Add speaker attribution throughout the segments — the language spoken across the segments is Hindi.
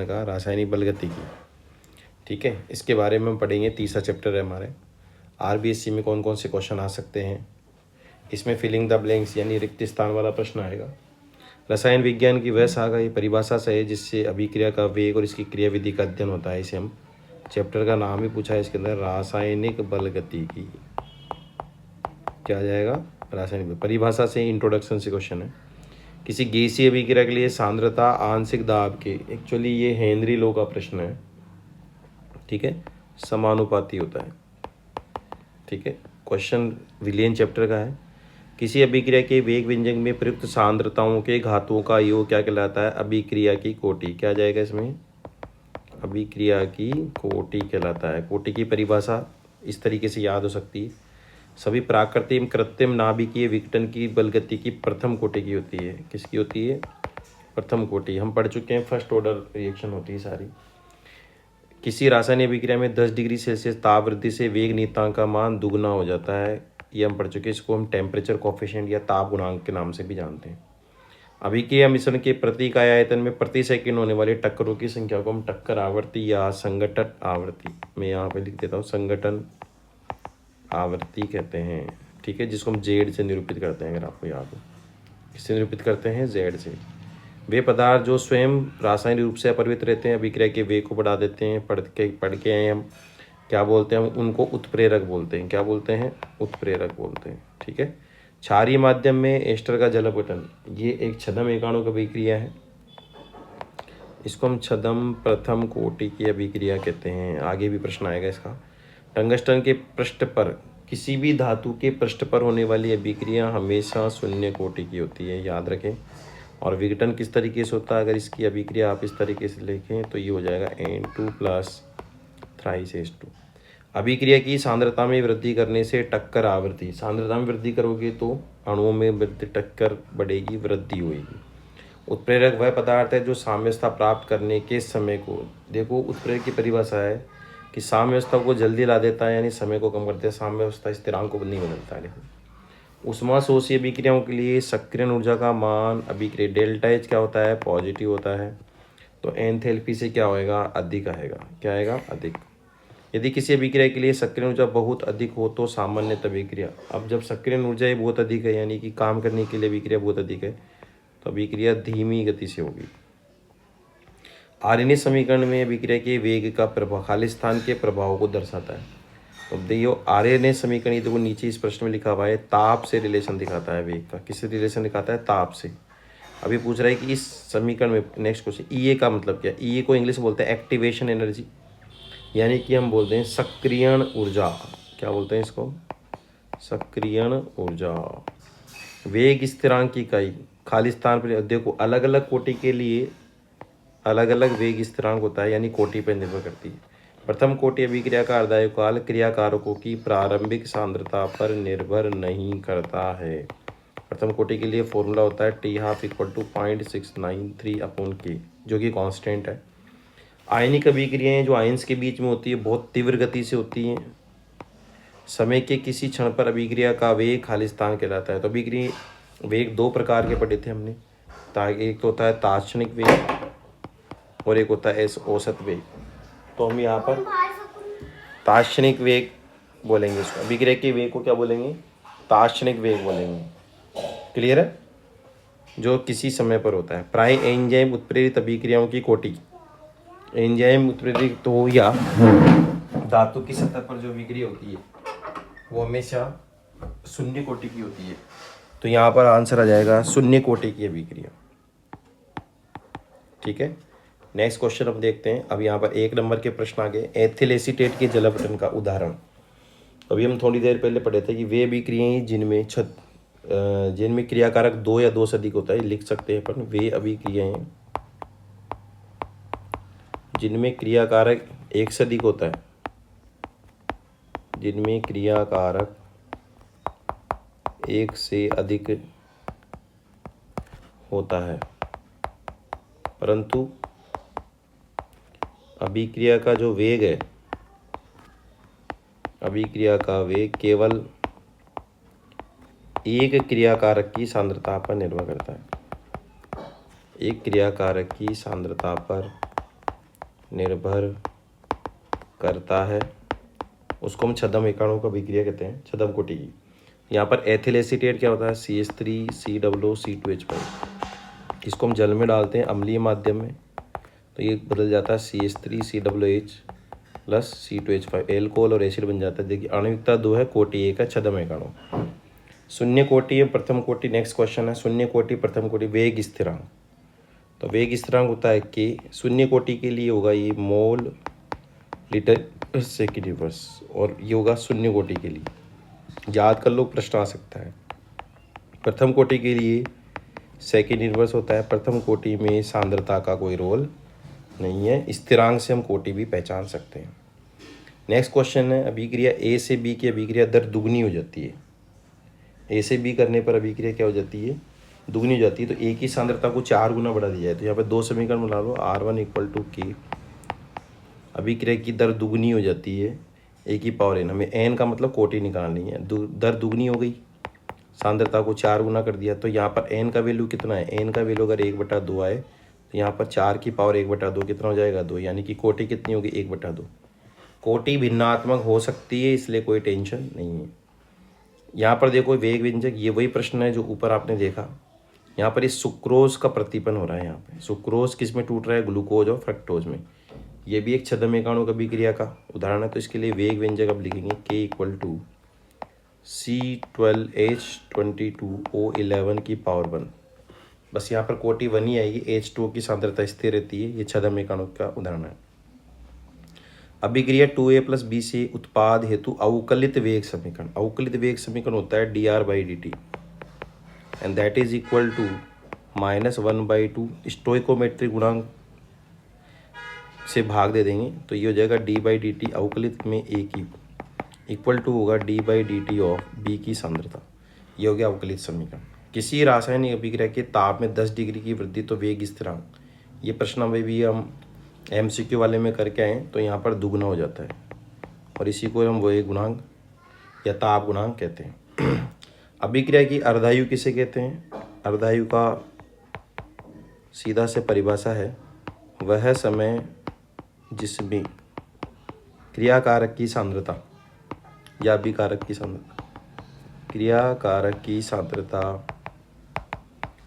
Speaker 1: का रासायनिक बलगतिकी। ठीक है, इसके बारे में हम पढ़ेंगे। तीसरा चैप्टर है हमारे। आरबीएससी में कौन कौन से क्वेश्चन आ सकते हैं, इसमें फिलिंग द ब्लैंक्स यानी रिक्त स्थान वाला प्रश्न आएगा। रसायन विज्ञान की वह शाखा ये परिभाषा से है जिससे अभिक्रिया का वेग और इसकी क्रिया विधि का अध्ययन होता है। इसे हम चैप्टर का नाम ही पूछा है इसके अंदर, रासायनिक बलगतिकी। क्या आ जाएगा? रासायनिक परिभाषा से, इंट्रोडक्शन से क्वेश्चन है। किसी गैसीय अभिक्रिया के लिए सांद्रता आंशिक दाब के, एक्चुअली ये हेनरी लो का प्रश्न है। ठीक है, समानुपाती होता है। ठीक है, क्वेश्चन विलियन चैप्टर का है। किसी अभिक्रिया के वेग व्यंजक में प्रयुक्त सांद्रताओं के घातों का योग क्या कहलाता है? अभिक्रिया की कोटि। क्या आ जाएगा इसमें? अभिक्रिया की कोटि कहलाता है। कोटि की परिभाषा इस तरीके से याद हो सकती है। सभी प्राकृतिक कृत्रिम नाभिकीय विघटन की बलगति की प्रथम कोटि की होती है। किसकी होती है? प्रथम कोटि। हम पढ़ चुके हैं, फर्स्ट ऑर्डर रिएक्शन होती है सारी। किसी रासायनिक अभिक्रिया में 10 डिग्री सेल्सियस ताप वृद्धि से वेग नियतांक का मान दुगना हो जाता है। ये हम पढ़ चुके हैं। इसको हम टेम्परेचर कोफिशिएंट या ताप गुणांक के नाम से भी जानते हैं। अभिक्रिया मिश्रण के प्रति इकाई आयतन में प्रति सेकंड होने वाले टक्करों की संख्या को हम टक्कर आवृत्ति या संघटन आवृत्ति, मैं यहाँ पे लिख देता हूँ, संघटन आवृत्ति कहते हैं। ठीक है, जिसको हम जेड से निरूपित करते हैं। अगर आपको याद हो, किससे निरूपित करते हैं? जेड से। वे पदार्थ जो स्वयं रासायनिक रूप से अपरिवर्तित रहते हैं अभिक्रिया के वेग को बढ़ा देते हैं। पढ़ के आए हम, क्या बोलते हैं? उनको उत्प्रेरक बोलते हैं। क्या बोलते हैं? उत्प्रेरक बोलते हैं। ठीक है, क्षारीय माध्यम में एस्टर का जल अपघटन, ये एक छद्म एकाणु की अभिक्रिया है। इसको हम छद्म प्रथम कोटि की अभिक्रिया कहते हैं। आगे भी प्रश्न आएगा इसका। टंगस्टन के पृष्ठ पर, किसी भी धातु के पृष्ठ पर होने वाली अभिक्रिया हमेशा शून्य कोटि की होती है, याद रखें। और विघटन किस तरीके से होता है? अगर इसकी अभिक्रिया आप इस तरीके से लिखें तो ये हो जाएगा N2 + थ्राइस H2। अभिक्रिया की सांद्रता में वृद्धि करने से टक्कर आवृत्ति, सांद्रता में वृद्धि करोगे तो अणुओं में वृद्धि, टक्कर बढ़ेगी, वृद्धि होगी। उत्प्रेरक वह पदार्थ है जो साम्यावस्था प्राप्त करने के समय को, देखो उत्प्रेरक की परिभाषा है कि साम्यावस्था को जल्दी ला देता है, यानी समय को कम करता है। साम्यावस्था स्थिरांक को नहीं बदलता है। उष्मा शोषी अभिक्रियाओं के लिए सक्रियण ऊर्जा का मान अभिक्रिया डेल्टा एच क्या होता है? पॉजिटिव होता है। तो एंथैल्पी से क्या होएगा? अधिक आएगा। क्या आएगा? अधिक। यदि किसी अभिक्रिया के लिए सक्रियण ऊर्जा बहुत अधिक हो तो सामान्य अभिक्रिया, अब जब सक्रियण ऊर्जा ही बहुत अधिक है, यानी कि काम करने के लिए अभिक्रिया बहुत अधिक है, तो अभिक्रिया धीमी गति से होगी। आर्यनिक समीकरण में अभिक्रिया के वेग का प्रभाव खालिस्तान के प्रभाव को दर्शाता है। तो देखियो आर्यनिक समीकरण, देखो नीचे इस प्रश्न में लिखा हुआ है, ताप से रिलेशन दिखाता है वेग का। किससे रिलेशन दिखाता है? ताप से। अभी पूछ रहा है कि इस समीकरण में, नेक्स्ट क्वेश्चन, ईए का मतलब क्या? ईए को इंग्लिश में बोलते हैं एक्टिवेशन एनर्जी, यानी कि हम बोलते हैं सक्रियण ऊर्जा। क्या बोलते हैं इसको? सक्रियण ऊर्जा। वेग स्थिरांक की इकाई खालिस्तान पर, देखो अलग अलग कोटि के लिए अलग अलग वेग स्थिरांक होता है, यानी कोटि पर निर्भर करती है। प्रथम कोटि अभिक्रिया का अर्धायुकाल क्रियाकारकों की प्रारंभिक सांद्रता पर निर्भर नहीं करता है। प्रथम कोटि के लिए फॉर्मूला होता है T½ = 0.693/K, जो कि कांस्टेंट है। आयनिक अभिक्रियाएं जो आयंस के बीच में होती है बहुत तीव्र गति से होती हैं। समय के किसी क्षण पर अभिक्रिया का वेग खालिस्तान कहलाता है। तो अभिक्रिया वेग दो प्रकार के पढ़े थे हमने, एक तो होता है तात्क्षणिक वेग और एक होता है औसत वेग। तो हम यहाँ पर तात्क्षणिक वेग बोलेंगे इसको, अभिक्रिया के वेग को क्या बोलेंगे? तात्क्षणिक वेग बोलेंगे। क्लियर है? जो किसी समय पर होता है। प्राय एंजाइम उत्प्रेरित अभिक्रियाओं की कोटि, एंजाइम उत्प्रेरित हो या धातु की सतह पर जो अभिक्रिया होती है वो हमेशा शून्य कोटि की होती है। तो यहाँ पर आंसर आ जाएगा शून्य कोटि की अभिक्रिया। ठीक है, नेक्स्ट क्वेश्चन हम देखते हैं। अब यहाँ पर 1 नंबर के प्रश्न आ गए। एथिल एसीटेट के जल अपघटन का उदाहरण। अभी हम थोड़ी देर पहले पढ़े थे कि वे अभिक्रियाएं जिनमें क्रियाकारक 2 या 2 से अधिक होता है, लिख सकते हैं अपन। वे अभिक्रियाएं जिनमें क्रियाकारक 1 से अधिक होता है, जिनमें क्रियाकारक 1 से अधिक होता है, परंतु अभिक्रिया का जो वेग है, अभिक्रिया का वेग केवल एक क्रियाकारक की सांद्रता पर निर्भर करता है। एक क्रियाकारक की सांद्रता पर निर्भर करता है उसको हम छद्म एकाणु का अभिक्रिया कहते हैं, छद्म कोटि की। यहाँ पर एथिल एसीटेट क्या होता है, CH3COO, इसको हम जल में डालते हैं अम्लीय माध्यम में, तो ये बदल जाता है CH3COOH प्लस C2H5, एल्कोहल और एसिड बन जाता है। देखिए आणविकता 2 है, कोटि 1 है, छद्म एकाणु। शून्य कोटि है, प्रथम कोटि। नेक्स्ट क्वेश्चन है शून्य कोटि प्रथम कोटि वेग स्थिरांक। तो वेग स्थिरांक होता है कि शून्य कोटि के लिए होगा ये मोल लीटर सेकेंड इनवर्स, और ये होगा शून्य कोटि के लिए, याद कर लो, प्रश्न आ सकता है। प्रथम कोटि के लिए सेकेंड इनवर्स होता है। प्रथम कोटि में सांद्रता का कोई रोल नहीं है, स्थिरांक से हम कोटि भी पहचान सकते हैं। नेक्स्ट क्वेश्चन है अभिक्रिया ए से बी की अभिक्रिया दर दुगनी हो जाती है। ए से बी करने पर अभिक्रिया क्या हो जाती है, दुगनी हो जाती है। तो ए की सांद्रता को 4 गुना बढ़ा दिया जाए, तो यहाँ पर 2 समीकरण बना लो, R1 = K। अभिक्रिया की दर दुगनी हो जाती है ए की पावर n, हमें n का मतलब कोटि निकालनी है। दर दुगनी हो गई, सांद्रता को 4 गुना कर दिया, तो यहाँ पर n का वैल्यू कितना है, n का वैल्यू अगर 1/2 आए तो यहाँ पर 4 की पावर 1/2 कितना हो जाएगा, 2, यानी कि कोटि कितनी होगी, 1/2। कोटि भिन्नात्मक हो सकती है, इसलिए कोई टेंशन नहीं है। यहाँ पर देखो वेग व्यंजक, ये वही प्रश्न है जो ऊपर आपने देखा। यहाँ पर इस सुक्रोज का प्रतिपन्न हो रहा है। यहाँ पे सुक्रोज किस में टूट रहा है, ग्लूकोज और फ्रक्टोज में। ये भी एक छद्म एकाणु अभिक्रिया का उदाहरण है, तो इसके लिए वेग व्यंजक अब लिखेंगे K = C12H22O11 की पावर 1। बस यहाँ पर कोटि 1 ही आएगी, H2O की सांद्रता स्थिर रहती है। ये छद्म एकाणु का उदाहरण है। अभिक्रिया 2A + B से उत्पाद हेतु अवकलित वेग समीकरण। अवकलित वेग समीकरण होता है dR/dt and that is equal to -1/2 stoichiometric गुणांक से भाग दे देंगे, तो ये हो जाएगा d/dt अवकलित में A की इक्वल टू होगा d/dt ऑफ B की सांद्रता। ये हो गया अवकलित समीकरण। किसी रासायनिक अभिक्रिया के ताप में 10 डिग्री की वृद्धि तो वेग स्थिरांक, ये प्रश्न में भी हम MCQ वाले में करके आए, तो यहाँ पर दुगना हो जाता है, और इसी को हम वेग गुणांक या ताप गुणांक कहते हैं। अभिक्रिया की अर्धायु किसे कहते हैं, अर्धायु का सीधा से परिभाषा है वह समय जिसमें क्रियाकारक की सांद्रता या अभिकारक की सांद्रता, क्रियाकारक की सांद्रता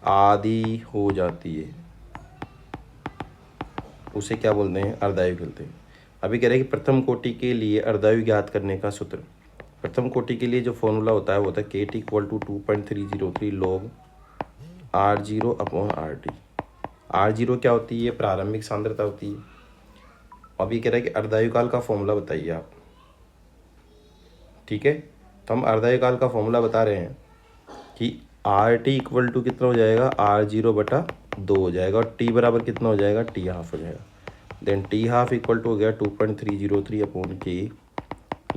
Speaker 1: आधी हो जाती है, उसे क्या बोलते हैं, अर्धायु कहते हैं। अभी कह रहे हैं कि प्रथम कोटि के लिए अर्धायु ज्ञात करने का सूत्र। प्रथम कोटि के लिए जो फॉर्मूला होता है वो होता है KT = 2.303 log R0/RT। R0 क्या होती है, प्रारंभिक सांद्रता होती है। अभी कह रहा है कि अर्धायु काल का फॉर्मूला बताइए आप, ठीक है। तो हम अर्धायु काल का फॉर्मूला बता रहे हैं कि RT = कितना हो जाएगा, R0/2 हो जाएगा, और T बराबर कितना हो जाएगा, T½ हो जाएगा। देन T½ = हो गया 2.303/K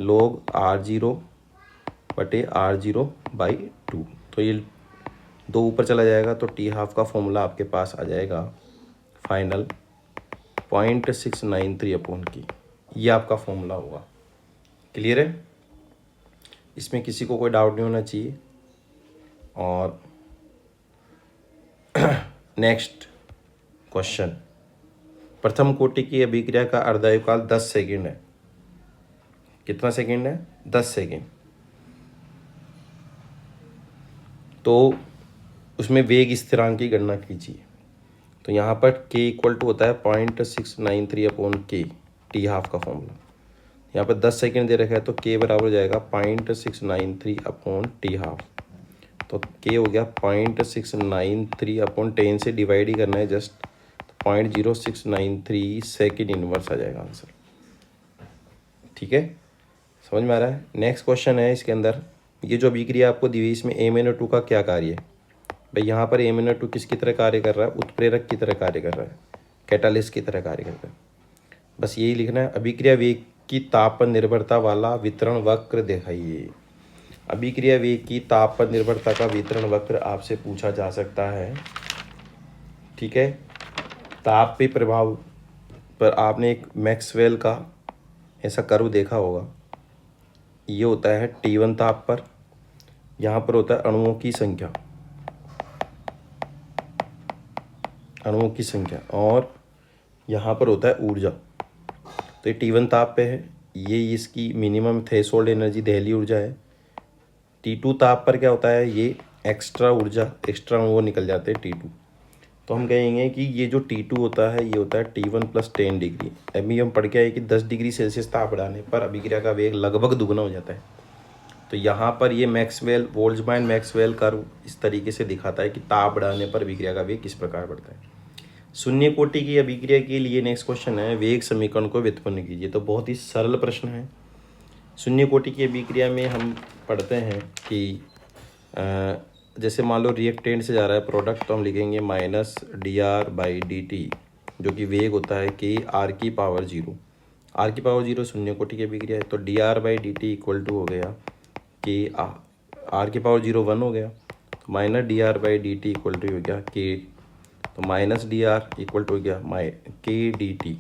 Speaker 1: log R0/R0/2। तो ये 2 ऊपर चला जाएगा, तो T½ का फॉर्मूला आपके पास आ जाएगा फाइनल 0.693/K। ये आपका फॉर्मूला होगा। क्लियर है, इसमें किसी को कोई डाउट नहीं होना चाहिए। और नेक्स्ट क्वेश्चन, प्रथम कोटि की अभिक्रिया का अर्धायु काल 10 सेकेंड है। कितना सेकेंड है, 10 सेकेंड। तो उसमें वेग स्थिरांक की गणना कीजिए। तो यहाँ पर K = होता है 0.693/K, T½ का फॉर्मूला। यहाँ पर 10 सेकेंड दे रखा है, तो K बराबर हो जाएगा 0.693/T½ तो K हो गया 0.693/10 से डिवाइड ही करना है जस्ट, 0.0693 सेकेंड इनवर्स आ जाएगा आंसर। ठीक है, समझ में आ रहा है। नेक्स्ट क्वेश्चन है इसके अंदर, ये जो अभिक्रिया आपको दी हुई इसमें MnO2 का क्या कार्य है। भाई यहाँ पर MnO2 किसकी तरह कार्य कर रहा है, उत्प्रेरक की तरह कार्य कर रहा है, कैटालिस्ट की तरह कार्य कर रहा है। बस यही लिखना है। अभिक्रिया वेग की ताप पर निर्भरता वाला वितरण वक्र दिखाइए। अभिक्रिया वेग की ताप पर निर्भरता का वितरण वक्र आपसे पूछा जा सकता है। ठीक है, ताप पे प्रभाव पर आपने एक मैक्सवेल का ऐसा कर्व देखा होगा। ये होता है T1 ताप पर, यहाँ पर होता है अणुओं की संख्या, और यहाँ पर होता है ऊर्जा। तो ये T1 ताप पे है, ये इसकी मिनिमम थ्रेशोल्ड एनर्जी दहली ऊर्जा है। T2 ताप पर क्या होता है, ये एक्स्ट्रा ऊर्जा, एक्स्ट्रा वो निकल जाते हैं T2। तो हम कहेंगे कि ये जो T2 होता है ये होता है T1 + 10 डिग्री। अभी हम पढ़ के आए कि 10 डिग्री सेल्सियस ताप बढ़ाने पर अभिक्रिया का वेग लगभग दुगना हो जाता है। तो यहाँ पर ये मैक्सवेल बोल्ट्जमैन मैक्सवेल कर्व इस तरीके से दिखाता है कि ताप बढ़ाने पर अभिक्रिया का वेग किस प्रकार बढ़ता है। शून्य कोटि की अभिक्रिया के लिए नेक्स्ट क्वेश्चन है, वेग समीकरण को व्युत्पन्न कीजिए। तो बहुत ही सरल प्रश्न है। शून्य कोटि की अभिक्रिया में हम पढ़ते हैं कि जैसे मान लो रिएक्टेंट से जा रहा है प्रोडक्ट, तो हम लिखेंगे -dr/dt, जो कि वेग होता है कि r⁻0। r⁻0 शून्य कोटि की अभिक्रिया है। तो dr/dt इक्वल टू हो गया कि r⁻0 1 हो गया, तो -dr/dt इक्वल टू हो गया k, तो -dr इक्वल टू हो गया k/dt।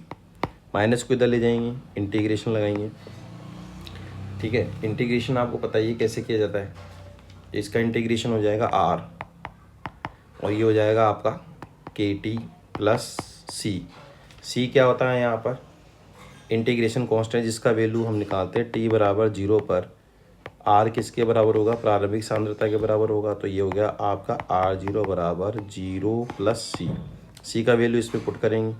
Speaker 1: माइनस को इधर ले जाएंगे, इंटीग्रेशन लगाएंगे। ठीक है, इंटीग्रेशन आपको पता ही कैसे किया जाता है। इसका इंटीग्रेशन हो जाएगा r और ये हो जाएगा आपका KT + C क्या होता है यहाँ पर, इंटीग्रेशन कांस्टेंट जिसका वैल्यू हम निकालते हैं t = 0 पर r किसके बराबर होगा, प्रारंभिक सांद्रता के बराबर होगा। तो ये हो गया आपका r0 = 0 + C का वैल्यू इस पर पुट करेंगे।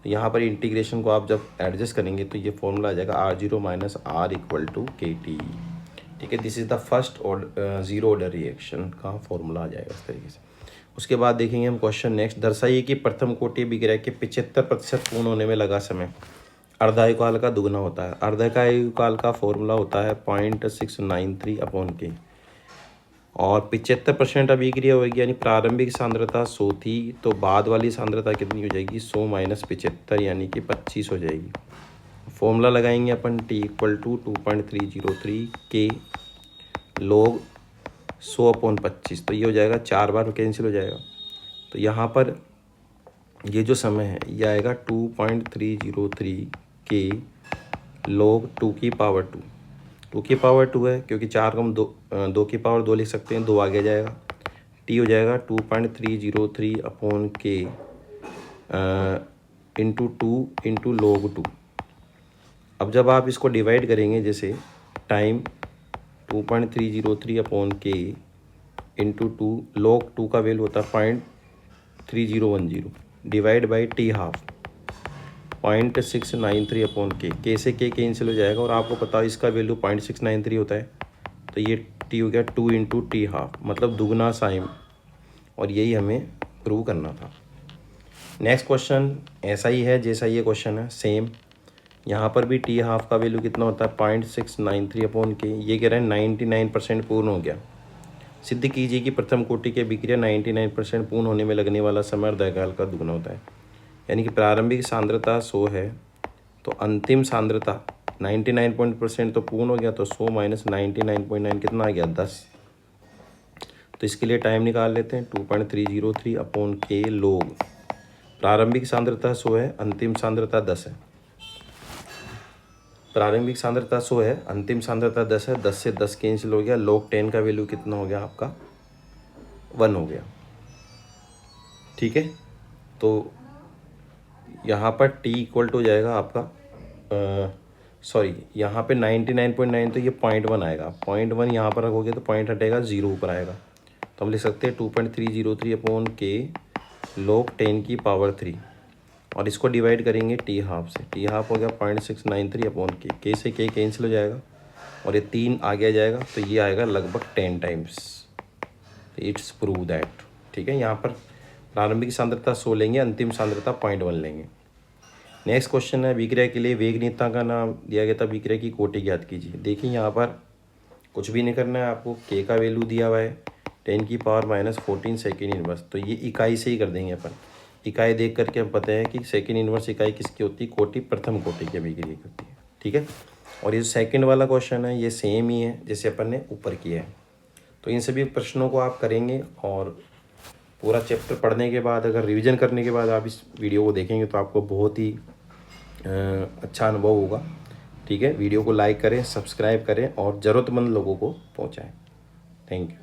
Speaker 1: तो यहाँ पर इंटीग्रेशन को आप जब एडजस्ट करेंगे तो ये फॉर्मूला आ जाएगा r0 - r = KT। ठीक है, this is the first order zero order reaction का फॉर्मूला आ जाएगा इस तरीके से। उसके बाद देखेंगे हम क्वेश्चन नेक्स्ट, दर्शाइए कि प्रथम कोटि अभिक्रिया के 75% पूर्ण होने में लगा समय अर्धायुकाल का दुगना होता है। अर्धायुकाल का फॉर्मूला होता है 0.693/K और 75% अभिक्रिया होगी, यानी प्रारंभिक सांद्रता 100 थी, तो बाद वाली सांद्रता कितनी हो जाएगी, 100 - 75 यानी कि 25 हो जाएगी। फॉर्मूला लगाएंगे अपन T = 2.303 K log 100/25, तो ये हो जाएगा 4 बार कैंसिल हो जाएगा। तो यहाँ पर ये जो समय है ये आएगा 2.303 K log 2⁻²। 2⁻² है क्योंकि 4 को हम 2⁻² लिख सकते हैं, 2 आगे जाएगा। T हो जाएगा 2.303/K × 2 × log 2। अब जब आप इसको डिवाइड करेंगे, जैसे टाइम 2.303/K × 2 log 2 का वैल्यू होता है 0.3010 divide by t½ 0.693/K। K से K कैंसिल हो जाएगा और आपको पता है इसका वैल्यू 0.693 होता है। तो ये T हो गया 2 × t½ मतलब दुगना साइन, और यही हमें प्रूव करना था। नेक्स्ट क्वेश्चन ऐसा ही है जैसा ये क्वेश्चन है, सेम। यहाँ पर भी t½ का वैल्यू कितना होता है 0.693/K। ये कह रहे हैं 99% पूर्ण हो गया। सिद्ध कीजिए कि प्रथम कोटि की अभिक्रिया 99% पूर्ण होने में लगने वाला समय अर्धायुकाल का दुगना होता है। यानी कि प्रारंभिक सांद्रता 100 है, तो अंतिम सांद्रता 99% तो पूर्ण हो गया, तो 100 - 99.9 कितना आ गया 10। तो इसके लिए टाइम निकाल लेते हैं, 2.303/K log प्रारंभिक सांद्रता 100 है, अंतिम सांद्रता 10 है। प्रारंभिक सांद्रता 100 है, अंतिम सांद्रता 10 है, 10 से 10 कैंसिल हो गया, log 10 का वैल्यू कितना हो गया आपका 1 हो गया। ठीक है, तो यहाँ पर t = हो जाएगा आपका सॉरी यहाँ पे 99.9, तो ये 0.1 आएगा। 0.1 यहाँ पर रखोगे तो पॉइंट हटेगा, 0 ऊपर आएगा। तो हम लिख सकते हैं 2.303/K log 10⁻³ और इसको डिवाइड करेंगे t½ से। t½ हो गया 0.693/K। K से K कैंसिल हो जाएगा और ये 3 आगे जाएगा, तो ये आएगा लगभग 10 टाइम्स। It's prove that. ठीक है, यहाँ पर प्रारंभिक सांद्रता 100 लेंगे, अंतिम सांद्रता 0.1 लेंगे। नेक्स्ट क्वेश्चन है, अभिक्रिया के लिए वेग नियतांक का नाम दिया गया था, अभिक्रिया की कोटि ज्ञात कीजिए। देखिए यहाँ पर कुछ भी नहीं करना है आपको, K का वैल्यू दिया हुआ है 10⁻⁻14 सेकेंड इनवर्स, तो ये इकाई से ही कर देंगे अपन। इकाई देख करके हम पता है कि सेकेंड इनवर्स इकाई किसकी होती है, कोटि प्रथम कोटि की अभिक्रिया की होती है। ठीक है, और ये सेकंड वाला क्वेश्चन है ये सेम ही है जैसे अपन ने ऊपर किया है। तो इन सभी प्रश्नों को आप करेंगे और पूरा चैप्टर पढ़ने के बाद, अगर रिवीजन करने के बाद आप इस वीडियो को देखेंगे तो आपको बहुत ही अच्छा अनुभव होगा। ठीक है, वीडियो को लाइक करें, सब्सक्राइब करें और ज़रूरतमंद लोगों को पहुंचाएं। Thank you.